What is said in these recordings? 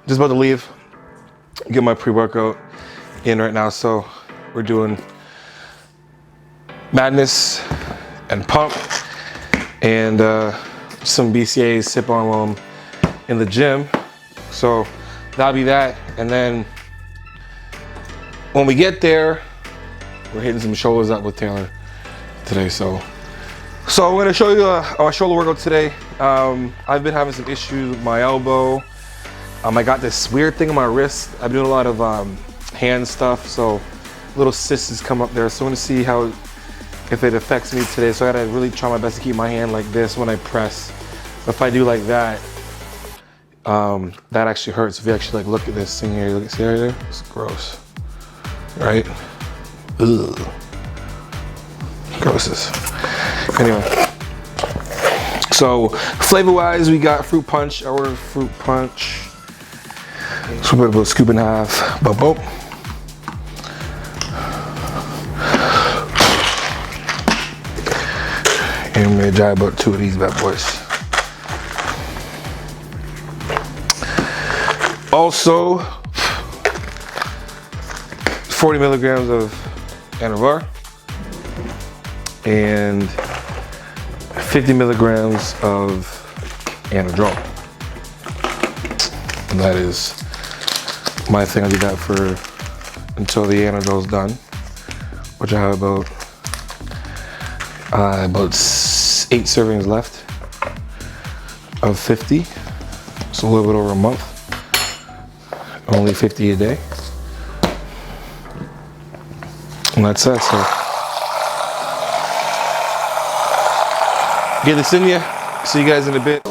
just about to leave, get my pre-workout in right now. So we're doing madness and pump and some BCAAs sip on while I'm in the gym. So that'll be that. And then when we get there, we're hitting some shoulders up with Taylor today. So I'm gonna show you our shoulder workout today. I've been having some issues with my elbow. I got this weird thing on my wrist. I've been doing a lot of hand stuff, so little cysts come up there. So I'm gonna see if it affects me today. So I gotta really try my best to keep my hand like this when I press. If I do like that, that actually hurts. If you actually like look at this thing here, look, see right there? It's gross, right? Ugh. Grosses. Anyway, so flavor-wise, we got fruit punch. I ordered fruit punch. So we're about scoop and a half. Boop. And I'm gonna try about 2 of these bad boys. Also, 40 milligrams of Anavar and 50 milligrams of Anadrol. And that is my thing. I'll do that for until the Anadrol's done, which I have about 8 servings left of 50. So a little bit over a month. Only 50 a day. And that's that. So get this in you. See you guys in a bit.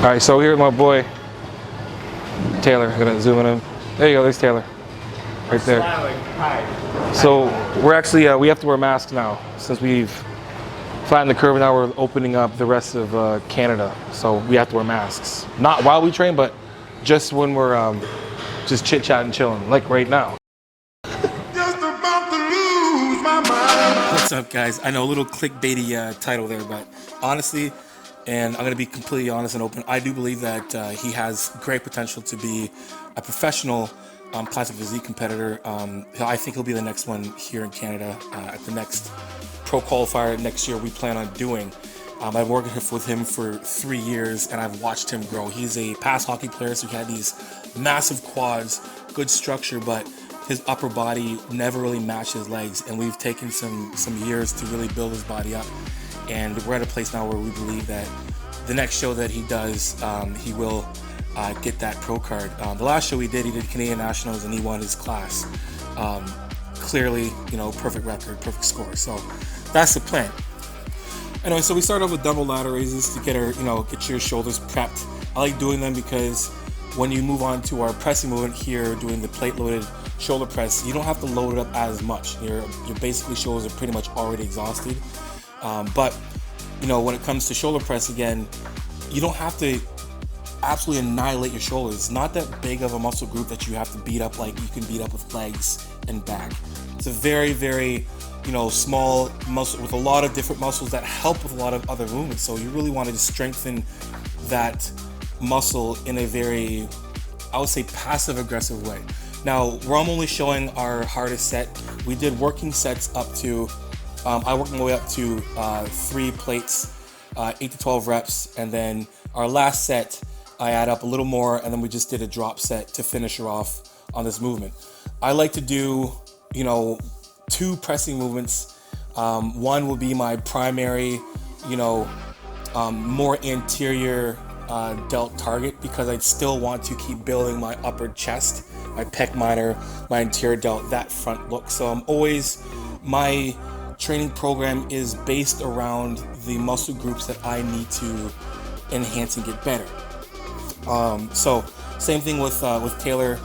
All right, so here's my boy Taylor. I'm gonna zoom in him. There you go. There's Taylor, right there. So we're actually we have to wear masks now since we've flattened the curve. Now we're opening up the rest of Canada, so we have to wear masks. Not while we train, but just when we're just chit chatting, chilling, like right now. What's up, guys? I know a little clickbaity title there, but honestly, and I'm going to be completely honest and open, I do believe that he has great potential to be a professional classic physique competitor. I think he'll be the next one here in Canada at the next pro qualifier next year we plan on doing. I've worked with him for 3 years and I've watched him grow. He's a past hockey player, so he had these massive quads, good structure, but his upper body never really matched his legs, and we've taken some years to really build his body up, and we're at a place now where we believe that the next show that he does, he will get that pro card. The last show he did Canadian Nationals and he won his class. Clearly, perfect record, perfect score. So that's the plan. Anyway, so we start off with double ladder raises to get get your shoulders prepped. I like doing them because when you move on to our pressing movement here, doing the plate loaded shoulder press, you don't have to load it up as much. Your basically shoulders are pretty much already exhausted. But when it comes to shoulder press, again, you don't have to absolutely annihilate your shoulders. It's not that big of a muscle group that you have to beat up like you can beat up with legs and back. It's a very, very small muscle with a lot of different muscles that help with a lot of other movements. So you really want to strengthen that muscle in a very, I would say, passive aggressive way. Now, I'm only showing our hardest set. We did working sets up to, I worked my way up to 3 plates, 8 to 12 reps, and then our last set, I add up a little more, and then we just did a drop set to finish her off on this movement. I like to do, 2 pressing movements. One will be my primary, more anterior delt target, because I still want to keep building my upper chest, my pec minor, my anterior delt, that front look. So my training program is based around the muscle groups that I need to enhance and get better. So same thing with Taylor.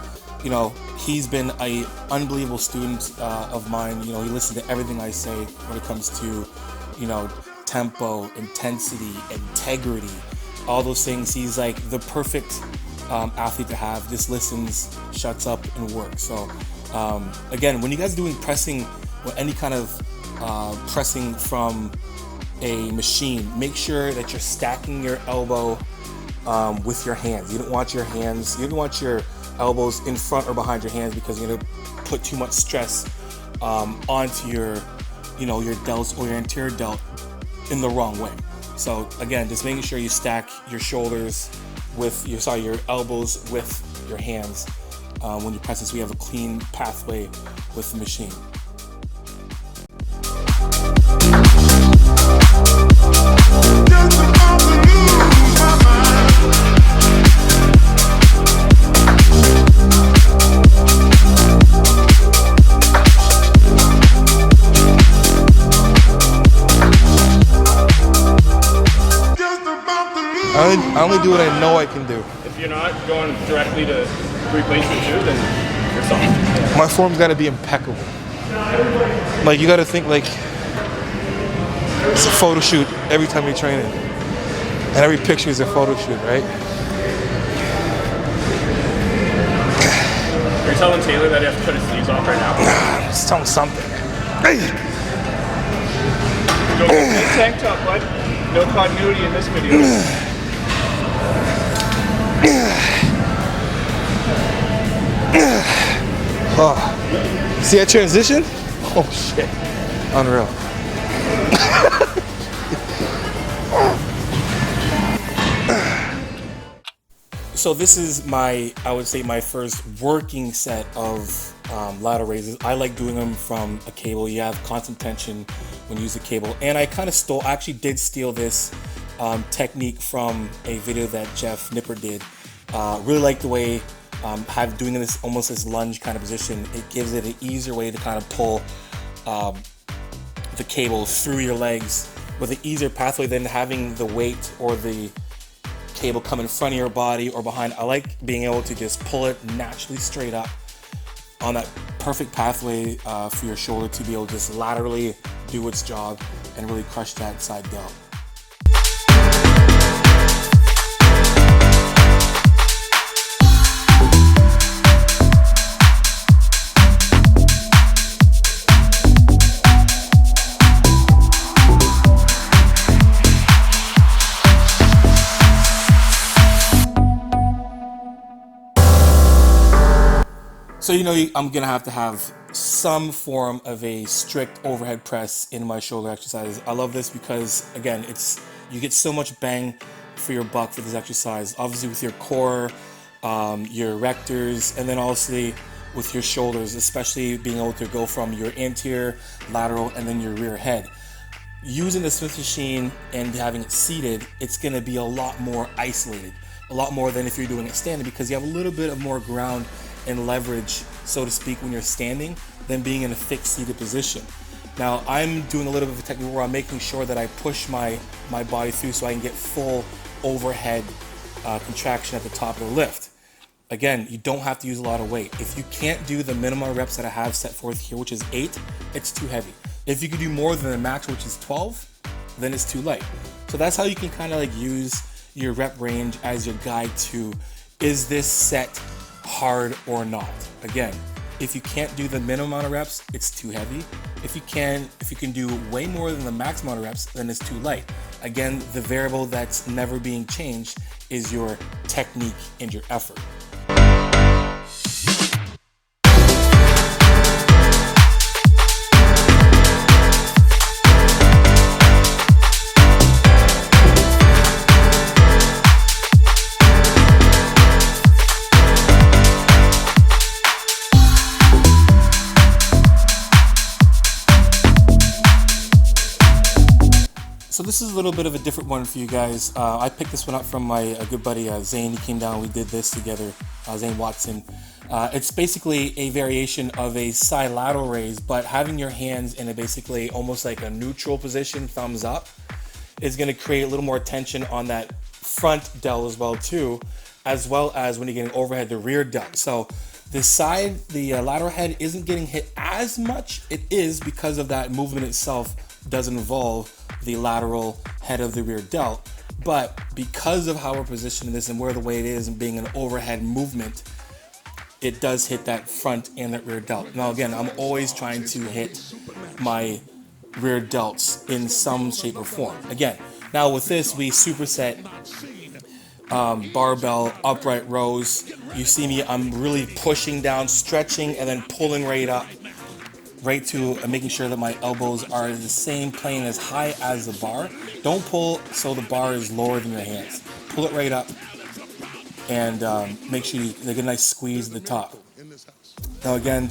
He's been an unbelievable student of mine. He listens to everything I say when it comes to, tempo, intensity, integrity, all those things. He's like the perfect athlete to have. Just listens, shuts up, and works. So again, when you guys are doing pressing, or any kind of pressing from a machine, make sure that you're stacking your elbow with your hands. You don't want your elbows in front or behind your hands, because you're gonna put too much stress onto your delts or your anterior delt in the wrong way. So again, just making sure you stack your shoulders with your elbows with your hands when you press this, so we have a clean pathway with the machine. I only do what I know I can do. If you're not going directly to replacement shoe, then you're soft. My form's got to be impeccable. Like, you got to think like it's a photo shoot every time you're training, and every picture is a photo shoot, right? You're telling Taylor that he has to cut his sleeves off right now? Just tell him something. Don't get the tank top, bud. No continuity in this video. Oh. See that transition? Oh shit. Unreal. So this is I would say my first working set of lateral raises. I like doing them from a cable. You have constant tension when you use a cable. And I kind of actually did steal this technique from a video that Jeff Nipper did. Really like the way doing this almost this lunge kind of position. It gives it an easier way to kind of pull the cable through your legs with an easier pathway than having the weight or the cable come in front of your body or behind. I like being able to just pull it naturally straight up on that perfect pathway for your shoulder to be able to just laterally do its job and really crush that side delt. So I'm gonna have to have some form of a strict overhead press in my shoulder exercises. I love this because, again, you get so much bang for your buck for this exercise. Obviously with your core, your rectors, and then obviously with your shoulders, especially being able to go from your anterior, lateral, and then your rear head. Using the Smith machine and having it seated, it's gonna be a lot more isolated, a lot more than if you're doing it standing, because you have a little bit of more ground and leverage, so to speak, when you're standing than being in a fixed seated position. Now I'm doing a little bit of a technique where I'm making sure that I push my body through so I can get full overhead contraction at the top of the lift. Again, you don't have to use a lot of weight. If you can't do the minimum reps that I have set forth here, which is 8, it's too heavy. If you can do more than the max, which is 12, then it's too light. So that's how you can kind of like use your rep range as your guide to, is this set hard or not? Again, if you can't do the minimum amount of reps, it's too heavy. If you can do way more than the max amount of reps, then it's too light. Again, the variable that's never being changed is your technique and your effort. So this is a little bit of a different one for you guys. I picked this one up from my good buddy Zane. He came down, we did this together, Zane Watson. It's basically a variation of a side lateral raise, but having your hands in a basically almost like a neutral position, thumbs up, is gonna create a little more tension on that front delt as well too, as well as when you're getting overhead, the rear delt. So the lateral head isn't getting hit as much. It is because of that movement itself does involve the lateral head of the rear delt, but because of how we're positioning this and where the weight is and being an overhead movement, it does hit that front and that rear delt. Now again, I'm always trying to hit my rear delts in some shape or form. Again, now with this, we superset barbell upright rows. You see me, I'm really pushing down, stretching, and then pulling right up, right to making sure that my elbows are the same plane as high as the bar. Don't pull so the bar is lower than your hands. Pull it right up and make sure you get a nice squeeze at the top. Now again,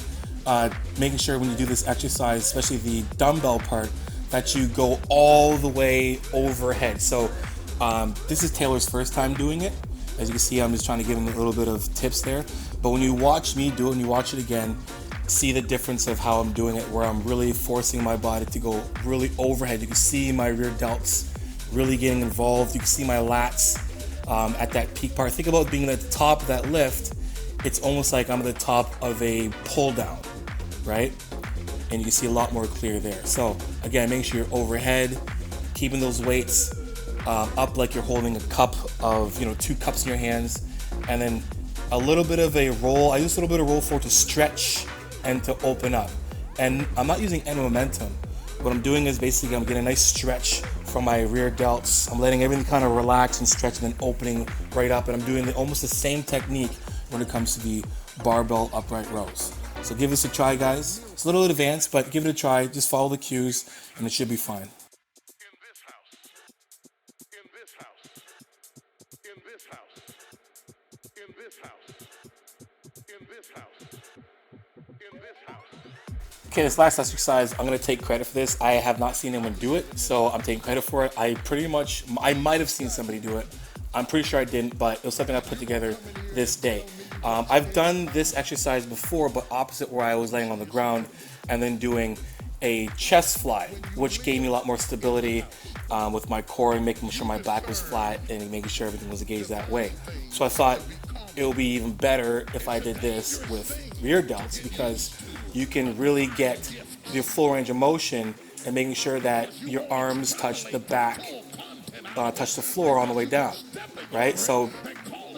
making sure when you do this exercise, especially the dumbbell part, that you go all the way overhead. So this is Taylor's first time doing it. As you can see, I'm just trying to give him a little bit of tips there. But when you watch me do it and you watch it again, see the difference of how I'm doing it, where I'm really forcing my body to go really overhead. You can see my rear delts really getting involved. You can see my lats at that peak part. Think about being at the top of that lift. It's almost like I'm at the top of a pull down, right? And you can see a lot more clear there. So again, make sure you're overhead, keeping those weights up like you're holding a cup of, 2 cups in your hands, and then a little bit of a roll. I use a little bit of roll forward to stretch and to open up. And I'm not using any momentum. What I'm doing is basically I'm getting a nice stretch from my rear delts. I'm letting everything kind of relax and stretch and then opening right up. And I'm doing almost the same technique when it comes to the barbell upright rows. So give this a try, guys. It's a little advanced, but give it a try. Just follow the cues and it should be fine. Okay, this last exercise, I'm gonna take credit for this. I have not seen anyone do it, so I'm taking credit for it. I might have seen somebody do it. I'm pretty sure I didn't, but it was something I put together this day. I've done this exercise before, but opposite, where I was laying on the ground and then doing a chest fly, which gave me a lot more stability with my core and making sure my back was flat and making sure everything was engaged that way. So I thought it would be even better if I did this with rear delts, because you can really get your full range of motion and making sure that your arms touch the back, touch the floor on the way down, right? So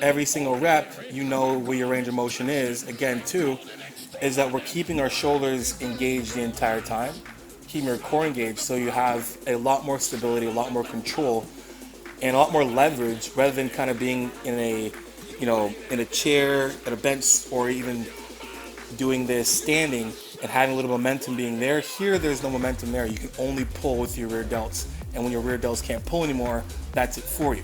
every single rep, you know where your range of motion is. Again, too, is that we're keeping our shoulders engaged the entire time, keeping your core engaged, so you have a lot more stability, a lot more control, and a lot more leverage, rather than kind of being in a, in a chair, at a bench, or even doing this standing and having a little momentum being there. Here, there's no momentum there. You can only pull with your rear delts. And when your rear delts can't pull anymore, that's it for you.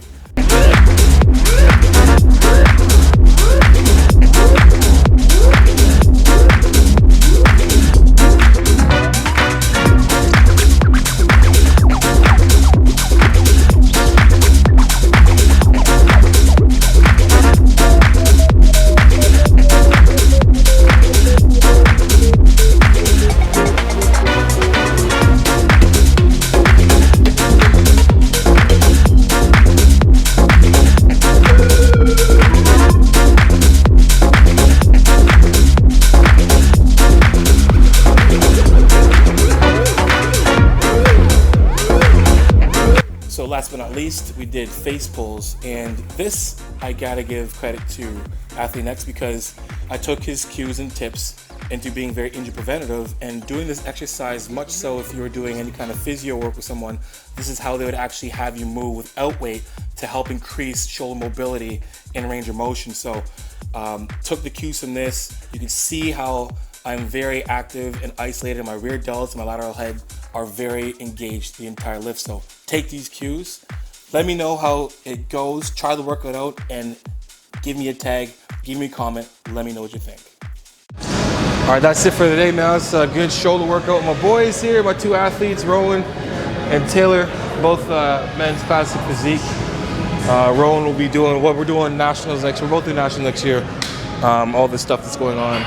Last but not least, we did face pulls, and this I gotta give credit to Athlete Next, because I took his cues and tips into being very injury preventative and doing this exercise. Much so, if you were doing any kind of physio work with someone, this is how they would actually have you move without weight to help increase shoulder mobility and range of motion. So took the cues from this. You can see how I'm very active and isolated. My rear delts and my lateral head are very engaged the entire lift. So take these cues. Let me know how it goes. Try the workout out and give me a tag, give me a comment. Let me know what you think. All right, that's it for today, man. It's a good shoulder workout with my boys here, my 2 athletes, Rowan and Taylor, both men's classic physique. Rowan will be doing what we're doing nationals next year. We're both doing nationals next year. All this stuff that's going on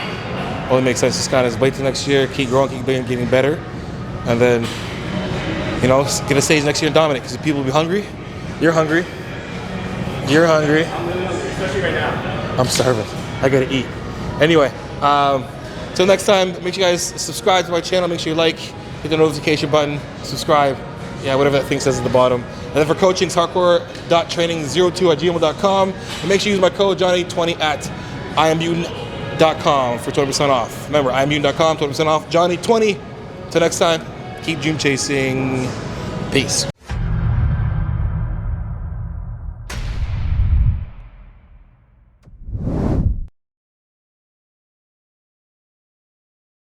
only makes sense. Just kind of wait till next year, keep growing, keep getting better, and then, get a stage next year and dominate, because people will be hungry. You're hungry. You're hungry. Especially right now. I'm starving. I gotta eat. Anyway, till next time, make sure you guys subscribe to my channel. Make sure you like, hit the notification button, subscribe. Yeah, whatever that thing says at the bottom. And then for coaching, it's hardcore.training02@gmail.com. And make sure you use my code Johnny20 at IamMutant.com for 20% off. Remember, IamMutant.com, 20% off. Johnny20. Till next time, keep dream chasing. Peace.